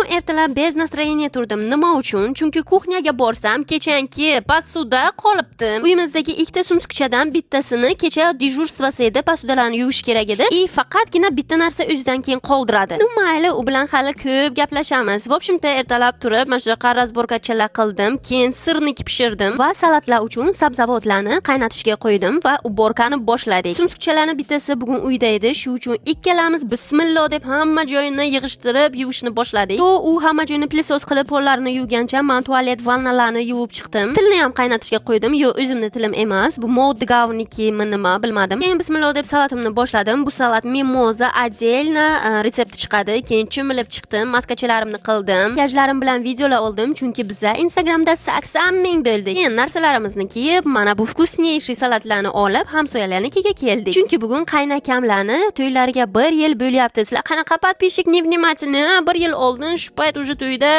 Bugun ertalab bez nastroyeniya turdim. Nima uchun? Chunki kuxnyaga borsam, kechangi posuda qolibdim. Uyimizdagi ikkita sumskchadan bittasini kecha dejurstvosi edi, posudalarni yuvish kerak edi. Faqatgina bitta narsa o'zidan keyin qoldiradi. Mayli, u bilan hali ko'p gaplashamiz. В общем-то, ertalab turib, mana shunaqa razborkachalar qildim, keyin sirnik pishirdim va salatlar uchun sabzavotlarni qaynatishga qo'ydim va uborkani boshladik. Sumskchalarning bittasi bugun uyda edi, shu uchun ikkalamiz bismillah deb hamma joyini yig'ishtirib yuvishni boshladik. U hamma joyini pilisos qilib qo'llarini yuvgancha men tualet vannalarni yuvib chiqdim. Tilni ham qaynatishga qo'ydim. Yo'q, o'zimning tilim emas. Bu Modgauvnikimi nima bilmadim. Keyin bismillah deb salatimni boshladim. Bu salat mimoza отдельно retsepti chiqadi. Keyin cho'milib chiqdim, maskachalarimni qildim. Kajlarim bilan videolar oldim, chunki biza Instagramda 80 ming bo'ldik. Keyin narsalarimizni kiyib, mana bu вкуснейший salatlarni olib, hamsoyalarnikiga keldik. Chunki bugun qaynakamlarni to'ylariga 1 yil bo'lyapti. Sizlar qanaqa подписчик невнимательны, 1 yil oldin shu payt уже to'yda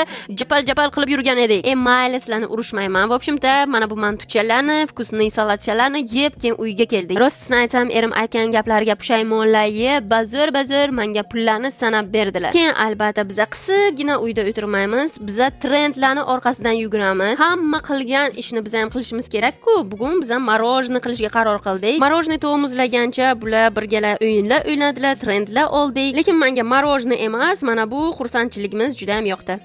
japal qilib yurgan edik. Mayli, sizlarni urushmayman. В общем-то, mana bu mantuchalarni, вкусный salatchalarni yeb, keyin uyga keldik. Rostini aytsam, erim aytgan gaplariga pushaymonlar yeb, bazir menga pullarni sanab berdilar. Keyin albatta biza qisibgina uyda o'tirmaymiz. Biza trendlarni orqasidan yuguramiz. Hamma qilgan ishni biza ham qilishimiz kerak-ku. Bugun biza morojniy qilishga qaror qildik. Morojniy to'g'mizlagancha bular birgalar o'yinlar o'ynadilar, trendlar oldik. Lekin menga morojniy emas, mana bu xursandchiligimiz juda ham yoqdi.